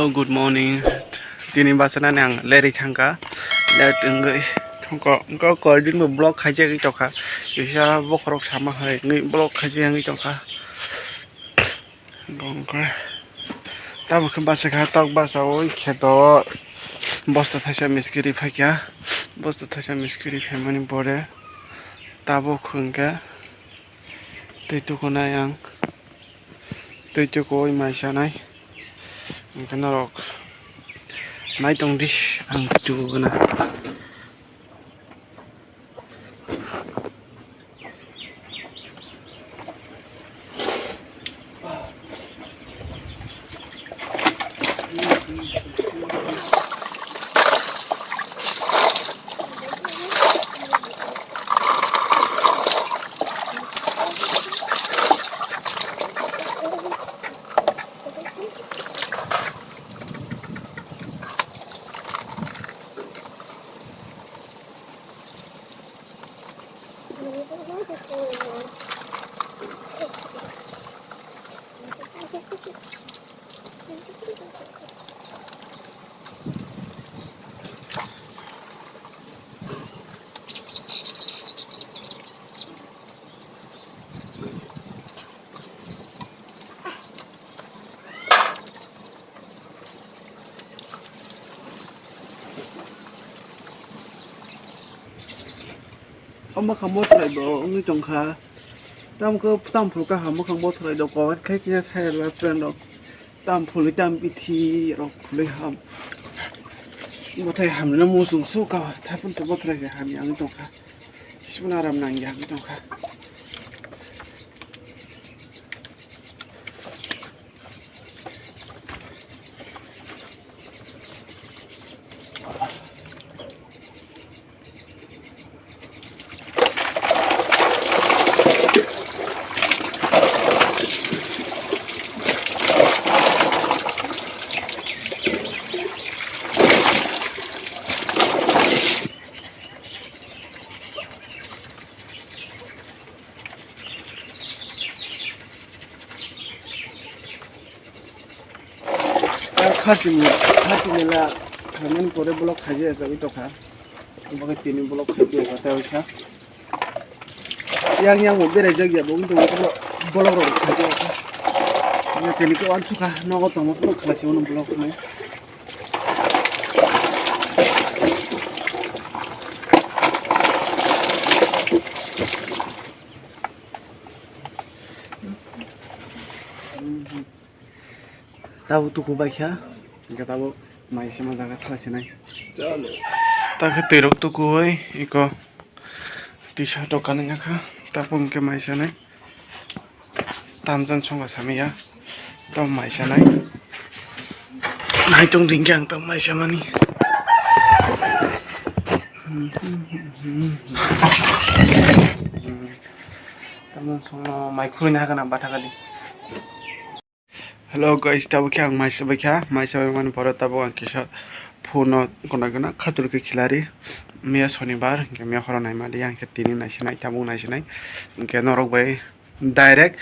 Hello, good morning. Tini basana nang leri thangka. Let ngai thongko coordin mo block khaje gi tokha. Isa bokrok sama hai ngai block khaje ngai tokha. Gongkra. Tabo kham basa kha tok basa oi kheto bosta thasa miskiri phakya. Bosta thasa miskiri phamani pore. Tabo khungka. Tuitukuna yang tuitukoi maisanai. Kana rok nai tong dis ang tukuna. Ông mà không mua lại bộ ông trồng khá tam cơ tam phụ cả hàm mà không mua lại đâu có cái kia sai là friend đâu tam phụ lấy tam bị thi rồi phụ lấy hàm mà thầy hàm nó mua xuống số cao thầy vẫn sẽ mua lại cái hàm yang trồng khá xin là làm nàng yang trồng khá खासिला खानानै परे block खाजे जाबि तखा ओमफ्राय तिनि block खाजे गता होइसा yang mo bere jagya bo ndo blok ro खाजे ya tiनि ko ansu ka no to mo blok khasi ono blok mai tahu tuh kubahnya, nggak tahu masih mau jaga terus ini. Tak ketiruk tuh kue, iko t-shirt dokannya kah, tapi mungkin masih nih. Tamjan cuma sami ya, tahu masih nih. Naik dong tinggal, tahu masih mana nih. Tamjan cuma micronya kan apa kali. Hello guys, tabo kya ang maisa man pora tabo ang kisa puno guna khatul ke khilari mia shonibar ke mia khoro nai mali ang ke tini nai sinai tabo nai sinai ke norok bai direct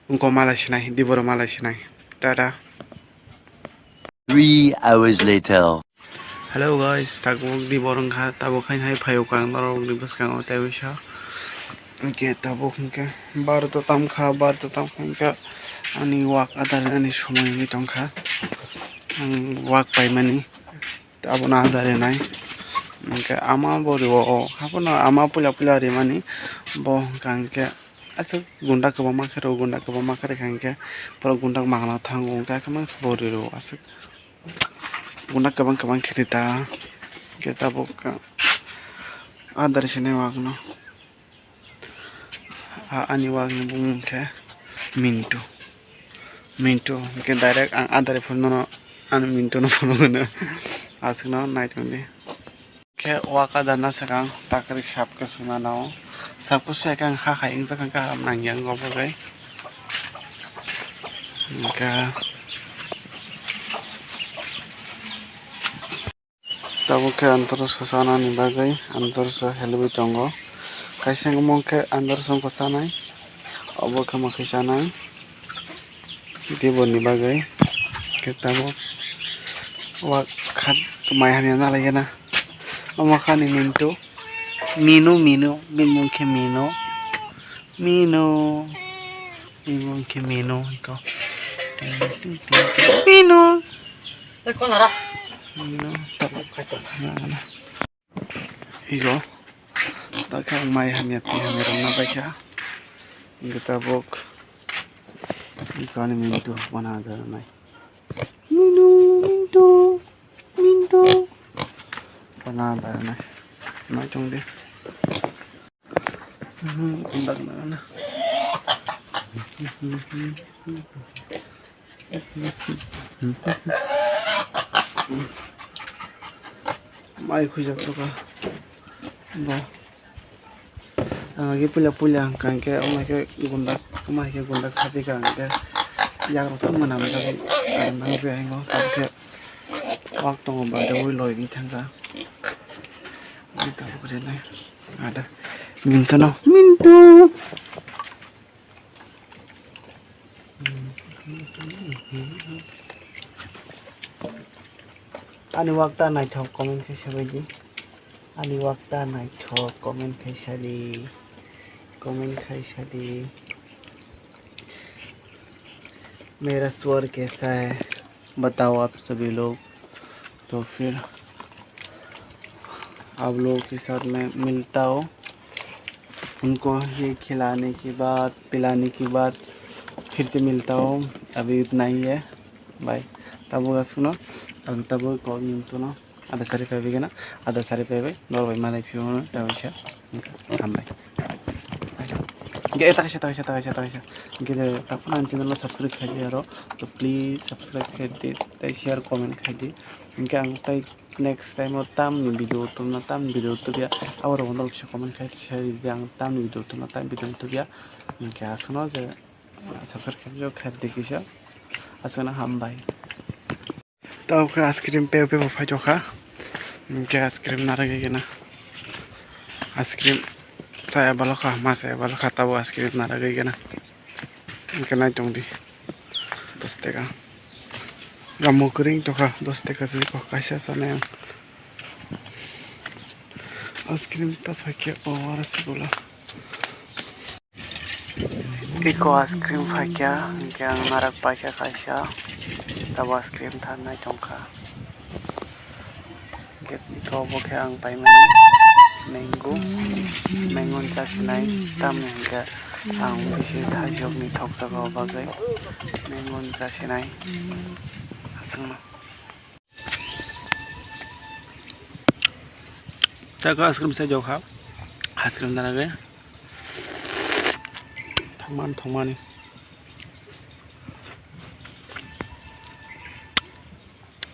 unko mala sinai diboro mala sinai tata 3 hours later. Hello guys, tabo diboro kha tabo khain hai phayo kang norok dibus kang o tawisa ke tabo ke bar to tam ke ani wak adar ani সময় ni tongkha wak pai mani abona adare nai ke ama boro hapona ama pula ri mani bo kangke asa gunda ke ma khare kangke por gunda magna thangu ka kama boro ro asa gunda ke bang khirita ke tabo ka adar sine wagno ani wagno bung ke Minto, mungkin direct antara phone no Minto no phone na asik no night only. Ke waka dana sakang takri sap ke suna nao sap ko sakang ha ing sakang ka nang yang go bagai. Ka tabo ke antar sasana ni bagai antar sa helbi tongo kaisang mongke antar song kosanai obo ke makhisanai Dibon ni bagai kita wak khat mai hamya na lagi na amakan ni mintu minu ke minu ke minu iko minu Kau nara. minu tapok na iko takang mai hamya ti hamya na bakya kita bok iko ni mintu mana ada mai mintu mana ada mai trong đi kundak na mai khujak to ka ba lagi puля kan ke mai ke gundak sapi kan ke yang thum manam ka nang se ngo ta ke waktu ba de wi loi ni thang ka ni ta ko ne ada mintu no mintu ani wakta nai thok comment ke sabai ani wakta nai thok comment ke sali मेरा स्वर कैसा है बताओ आप सभी लोग तो फिर आप लोगों के साथ मैं मिलता हूँ उनको ये खिलाने की बात पिलाने की बात फिर से मिलता हूँ अभी इतना ही है बाय तब वो सुनो अभी तब वो कॉल मिलता ना ada sari pebe gana ada sari pebe bawa mana fiona tahu sih tambah gak tak sih gitu tapi nanti channel subscribe aja ya तो प्लीज़ सब्सक्राइब कर दे शेयर कमेंट कर दे इनके अंगता नेक्स्ट टाइम और ताम वीडियो तो भी और उन लोग से कमेंट कर शेयर दे अंग ताम वीडियो तो भी इनके आसनो जो सब्सक्राइब जो कर दे किसी आसना हम भाई तो आपका आइसक्रीम पे बफा जो खा इनके आइसक्रीम ना रहे ना ice cream saya balokah mas saya balokah tahu askrim nara gaya na kena cong di 10 teka gamu kering tuh kah 10 teka sih kok kasih sana yang askrim tak pakai power sih bola iko askrim pakai yang narak pakai kasih tahu askrim tanah cong kah get iko pakai ang payment mango chasinai tam hingga ang bisi thajok ni thoksago bagai mango chasinai asungma jaga askrim sa jokha askrim dana ge thangmani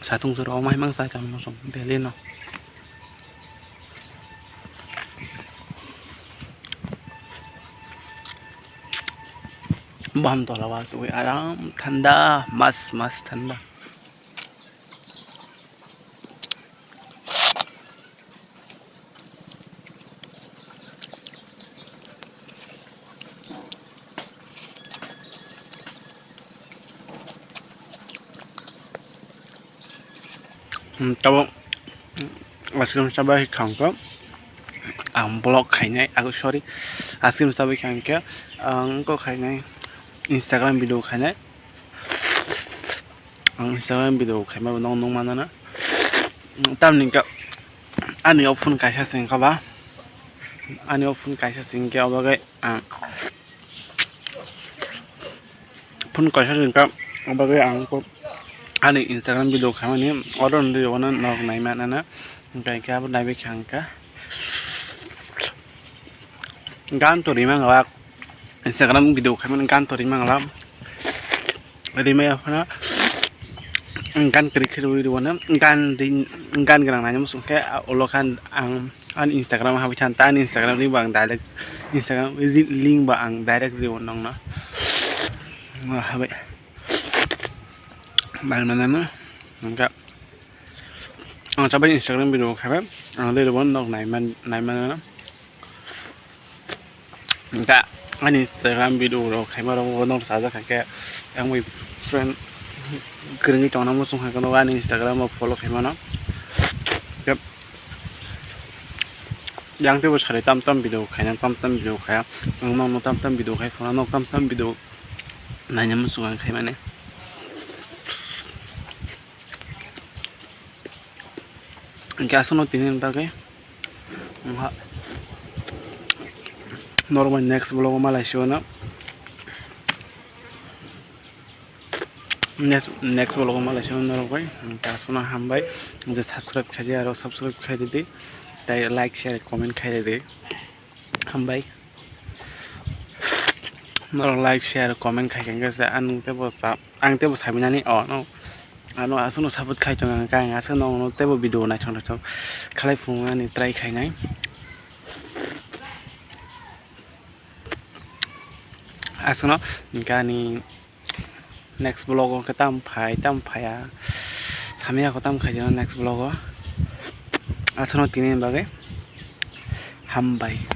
satung suro mai mang sa kam no som beli no bam to lawas ui aram ठंडा मस्त ठंडा तब ice cream साबाय खांको आं blog खायनाय आगो सरि ice cream साबाय खांको आंको खायनाय Instagram video खायनाय आं Instagram video खायमाबो नंग मानोना तामनिका आनियाव फुन कायसा सिंखाबा आनियाव फुन कायसा सिंके अबागै फुन कायसा सिंका अबागै आंको आनि Instagram video खायमानि अदर नदियावनो नग नायमानाना गायकाबो नायबे खांका गान तो रिमांगा Instagram video खायमान गान तो रिमांगा रिमाया फना गान क्रिकेट वीडियोना गान गोनां नायनो मुसुंखे अलोखान आं Instagram हाबि थान तान Instagram लिंक बा आं डाइरेक्ट Instagram लिंक बा आं डाइरेक्ट रिवन नंगना हाबि बालमानानो नंगा आं साबाय Instagram video खायबाय आं लिरबन नग नायमाना दा आंनि Instagram video खायमाराव नग साजा खायके आं मै friend geringi tongna musung hakono ani Instagram mo follow khaimano yang tebo sare tam video khaina tam video khaya no tam video khai khona no tam video naina musung ang khaimane gasono tinin bagay normal next vlog malai shona next vlog malai shona normal gasono hambai je subscribe khaji aro subscribe khai di tai like share comment khai di hambai nor like share comment khai kanga sa anu tebo sa ang tebo sabinani no ano asono sabut khai tong ka nga asono no tebo video nai thong thong khalai phung ani try khai nai asono kani next vlog ko tam phai ya samia ko tam khai next vlog asono tinin bage hambai